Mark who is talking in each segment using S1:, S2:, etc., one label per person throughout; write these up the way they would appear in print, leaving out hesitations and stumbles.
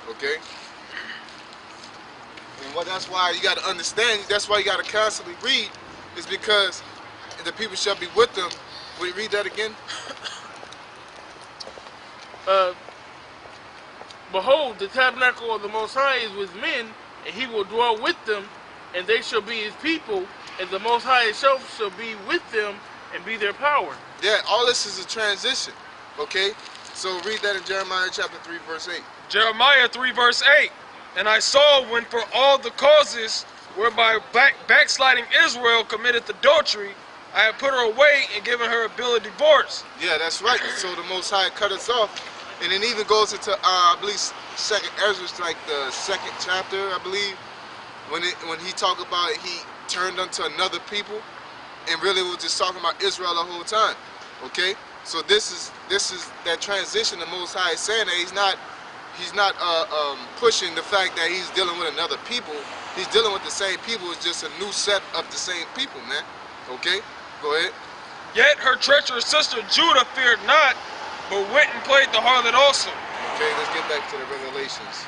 S1: Okay? And that's why you got to understand, that's why you got to constantly read, is because the people shall be with them. Will you read that again?
S2: Behold, the tabernacle of the Most High is with men, and he will dwell with them, and they shall be his people, and the Most High himself shall be with them and be their power.
S1: Yeah, all this is a transition. Okay? So read that in Jeremiah chapter 3, verse 8.
S3: Jeremiah 3 verse 8. And I saw when for all the causes whereby backsliding Israel committed adultery, I have put her away and given her a bill of divorce.
S1: Yeah, that's right. So the Most High cut us off. And it even goes into, I believe, second Ezra, like the second chapter, I believe, when he talked about it, he turned unto another people, and really was just talking about Israel the whole time. Okay? So this is that transition. The Most High is saying that he's not pushing the fact that he's dealing with another people. He's dealing with the same people. It's just a new set of the same people, man. Okay? Go ahead.
S3: Yet her treacherous sister Judah feared not, but went and played the harlot also.
S1: Okay, let's get back to the Revelations.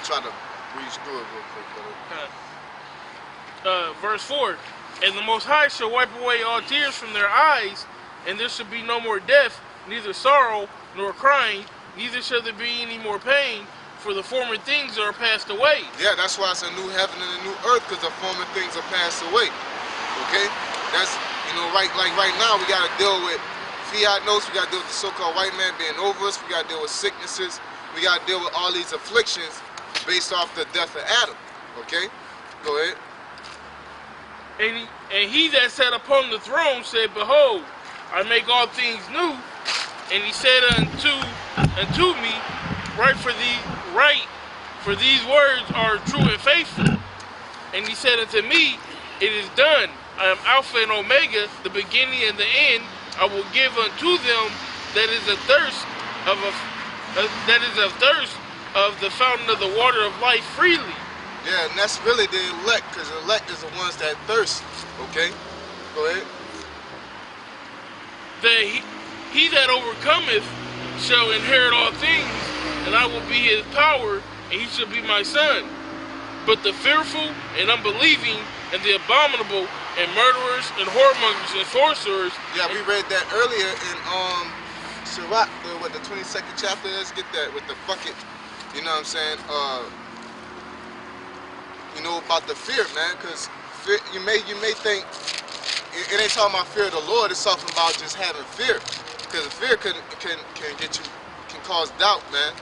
S1: Try to read through it real quick, brother.
S2: Verse 4. And the Most High shall wipe away all tears from their eyes, and there shall be no more death, neither sorrow nor crying, neither shall there be any more pain, for the former things are passed away.
S1: Yeah, that's why it's a new heaven and a new earth, because the former things are passed away. Okay? That's, like right now, we got to deal with fiat notes, we got to deal with the so-called white man being over us, we got to deal with sicknesses, we got to deal with all these afflictions based off the death of Adam. Okay? Go ahead.
S2: And he that sat upon the throne said, Behold, I make all things new. And he said unto me, Write, for these words are true and faithful. And he said unto me, It is done. I am Alpha and Omega, the beginning and the end. I will give unto them that is athirst of the fountain of the water of life freely.
S1: Yeah, and that's really the elect, because the elect is the ones that thirst. Okay? Go ahead.
S2: He that overcometh shall inherit all things, and I will be his power, and he shall be my son. But the fearful and unbelieving, and the abominable, and murderers, and whoremongers, and sorcerers.
S1: Yeah, we read that earlier in Sirach, the 22nd chapter. Let's get that with the bucket. You know what I'm saying? About the fear, man, because you may think it ain't talking about fear of the Lord. It's talking about just having fear, because fear can get you, can cause doubt, man,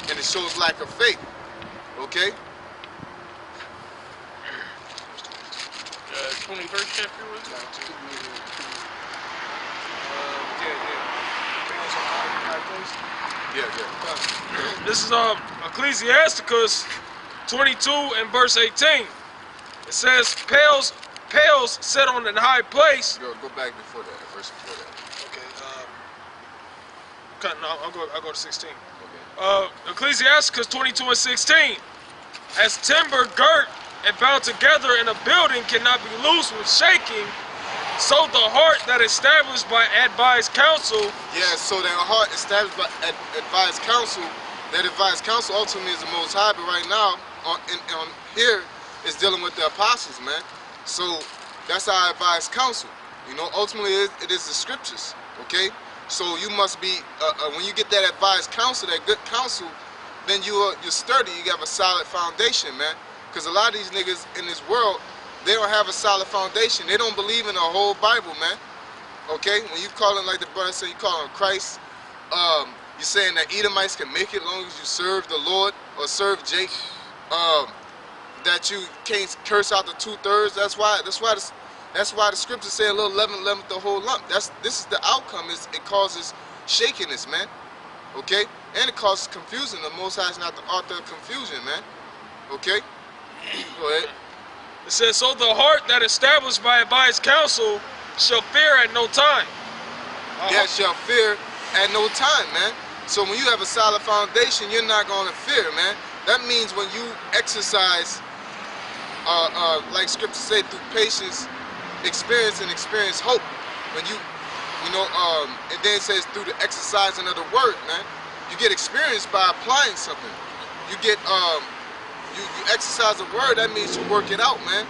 S1: and it shows lack of faith. Okay.
S2: 21st chapter was it?
S1: Yeah.
S3: This is Ecclesiasticus 22 and verse 18. It says, Pales set on an high place.
S1: Go back before that, verse before that.
S3: Okay, I'll go to 16.
S1: Okay.
S3: Ecclesiasticus 22 and 16. As timber girt and bound together in a building cannot be loosed with shaking, so the heart that established by advised counsel.
S1: Yeah, so that heart established by advised counsel, that advised counsel ultimately is the Most High, but right now, on here, is dealing with the apostles, man. So that's our advised counsel. Ultimately it is the scriptures, okay? So you must be, when you get that advised counsel, that good counsel, then you're sturdy, you have a solid foundation, man. Because a lot of these niggas in this world, they don't have a solid foundation. They don't believe in the whole Bible, man. Okay? When you call him, like the brother said, you call him Christ, you're saying that Edomites can make it as long as you serve the Lord or serve Jake. That you can't curse out the 2/3. That's why the scriptures say a little leaven leaveneth the whole lump. This is the outcome. It causes shakiness, man. Okay? And it causes confusion. The Most High is not the author of confusion, man. Okay? Go ahead.
S3: It says, so the heart that established by advised counsel shall fear at no time.
S1: Yeah, shall fear at no time, man. So when you have a solid foundation, you're not going to fear, man. That means when you exercise, like scripture say, through patience, experience hope. When and then it says through the exercising of the word, man, you get experience by applying something. you get you exercise the word, that means you work it out, man.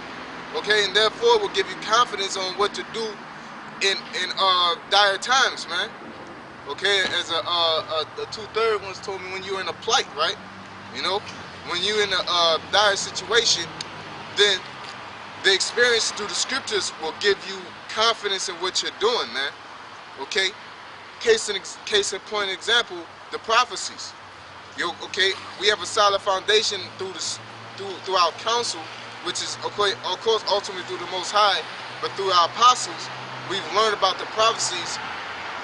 S1: Okay, and therefore it will give you confidence on what to do in dire times, man. Okay, as a 2/3 once told me, when you're in a plight, right? You know, when you're in a dire situation, then the experience through the scriptures will give you confidence in what you're doing, man. Okay, case in point example, the prophecies. Okay, we have a solid foundation through our counsel, which is of course ultimately through the Most High, but through our apostles, we've learned about the prophecies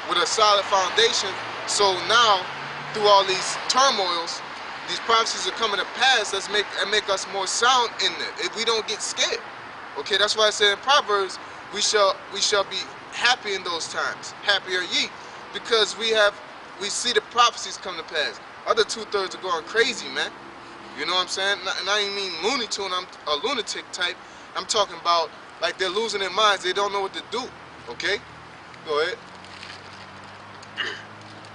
S1: with a solid foundation. So now, through all these turmoils, these prophecies are coming to pass. Let's make us more sound in it. If we don't get scared, okay, that's why I said in Proverbs, we shall be happy in those times. Happy are ye, because we see the prophecies come to pass. Other 2/3 are going crazy, man. You know what I'm saying? And I ain't mean Looney Tune. I'm a lunatic type. I'm talking about like they're losing their minds. They don't know what to do. Okay, go ahead.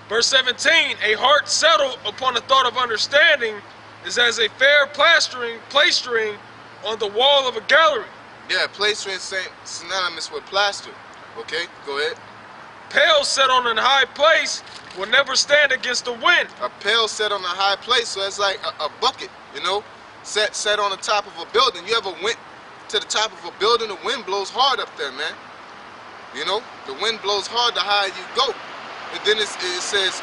S3: Verse 17, a heart settled upon the thought of understanding is as a fair plastering on the wall of a gallery.
S1: Yeah, plastering is synonymous with plaster. Okay, go ahead.
S3: Pail set on a high place will never stand against the wind.
S1: A pail set on a high place, so it's like a bucket, you know, set on the top of a building. You ever went to the top of a building? The wind blows hard up there, man. You know, the wind blows hard the higher you go. And then it says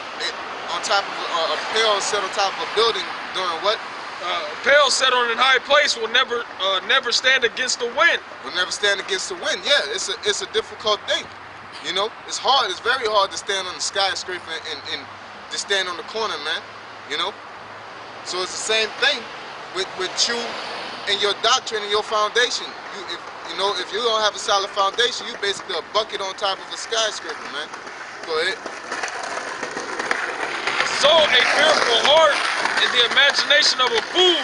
S1: on top of a pail set on top of a building doing what?
S3: A pail set on a high place will never stand against the wind.
S1: Will never stand against the wind. Yeah, it's a difficult thing. You know, it's hard. It's very hard to stand on the skyscraper and to stand on the corner, man. You know, so it's the same thing with you and your doctrine and your foundation. If you don't have a solid foundation, you basically a bucket on top of a skyscraper, man. Go ahead.
S3: So a fearful heart and the imagination of a fool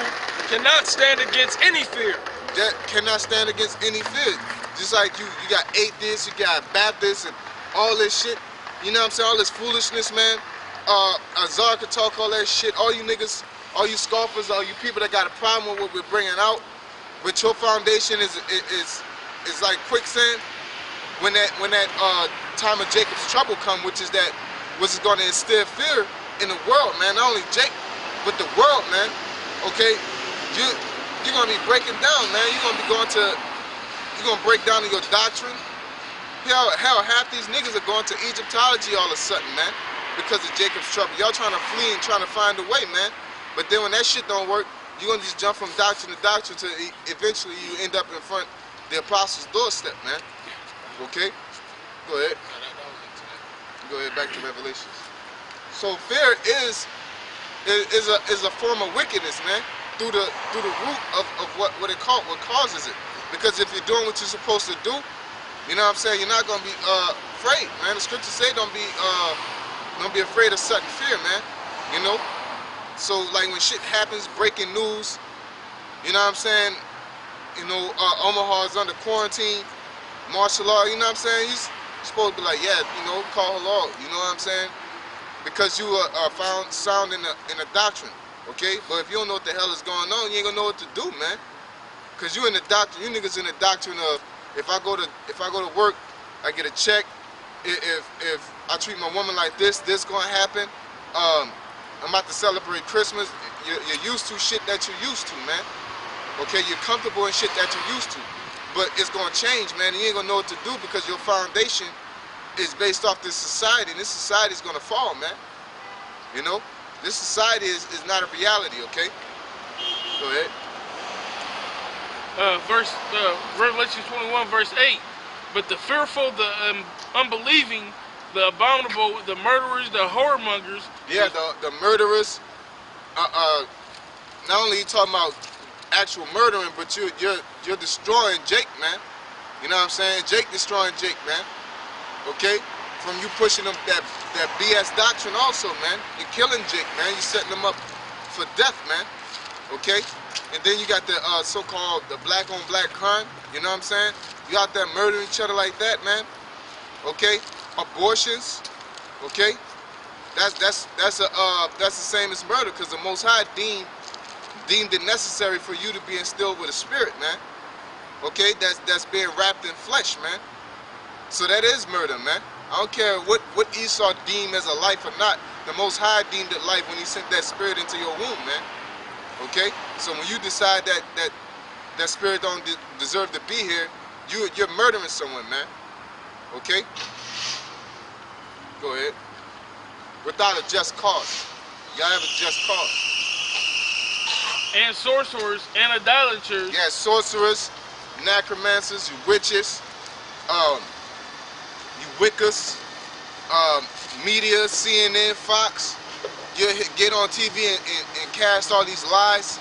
S3: cannot stand against any fear.
S1: That cannot stand against any fear. Just like you got atheists, you got Baptists, and all this shit. You know what I'm saying? All this foolishness, man. Azar could talk all that shit. All you niggas, all you scoffers, all you people that got a problem with what we're bringing out. But your foundation is like quicksand. When that time of Jacob's trouble come, which is going to instill fear in the world, man. Not only Jake, but the world, man. Okay, you're gonna be breaking down, man. You're gonna break down in your doctrine. Hell, half these niggas are going to Egyptology all of a sudden, man, because of Jacob's trouble. Y'all trying to flee and trying to find a way, man. But then when that shit don't work, you're gonna just jump from doctrine to doctrine till eventually you end up in front of the apostles' doorstep, man. Okay? Go ahead. Go ahead, back to Revelations. So fear is a form of wickedness, man, through the root of what causes it. Because if you're doing what you're supposed to do, you know what I'm saying, you're not gonna be afraid, man. The scriptures say don't be afraid of sudden fear, man. You know? So like when shit happens, breaking news, you know what I'm saying? You know, Omaha's under quarantine, martial law, you know what I'm saying? You're supposed to be like, yeah, you know, call halal, you know what I'm saying? Because you are found sound in the doctrine, okay? But if you don't know what the hell is going on, you ain't gonna know what to do, man. Cause you in the doctrine, you niggas in the doctrine of if I go to work, I get a check. If I treat my woman like this gonna happen. I'm about to celebrate Christmas. You're used to shit that you're used to, man. Okay, you're comfortable in shit that you're used to. But it's gonna change, man. You ain't gonna know what to do because your foundation is based off this society. And this society is gonna fall, man. You know? This society is not a reality, okay? Go ahead.
S2: Revelation 21, verse 8. But the fearful, the unbelieving, the abominable, the murderers, the whoremongers.
S1: Yeah, the murderers. Not only you talking about actual murdering, but you're destroying Jake, man. You know what I'm saying? Jake destroying Jake, man. Okay? From you pushing them that BS doctrine also, man. You're killing Jake, man. You're setting them up for death, man. Okay? And then you got the so-called the black on black crime. You know what I'm saying? You out there murdering each other like that, man. Okay? Abortions. Okay? That's the same as murder, because the Most High deemed deemed it necessary for you to be instilled with a spirit, man. Okay, that's being wrapped in flesh, man. So that is murder, man. I don't care what Esau deemed as a life or not. The Most High deemed it life when he sent that spirit into your womb, man. Okay? So when you decide that spirit don't deserve to be here, you're murdering someone, man. Okay? Go ahead. Without a just cause. You gotta have a just cause.
S2: And sorcerers and idolaters.
S1: Yeah, sorcerers, necromancers, you witches, you Wiccas, media, CNN, Fox. You get on TV and cast all these lies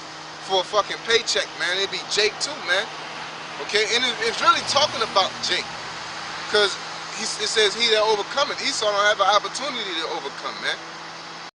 S1: for a fucking paycheck, man. It'd be Jake too, man. Okay, and it's really talking about Jake, because it says he that overcometh. Esau don't have an opportunity to overcome, man.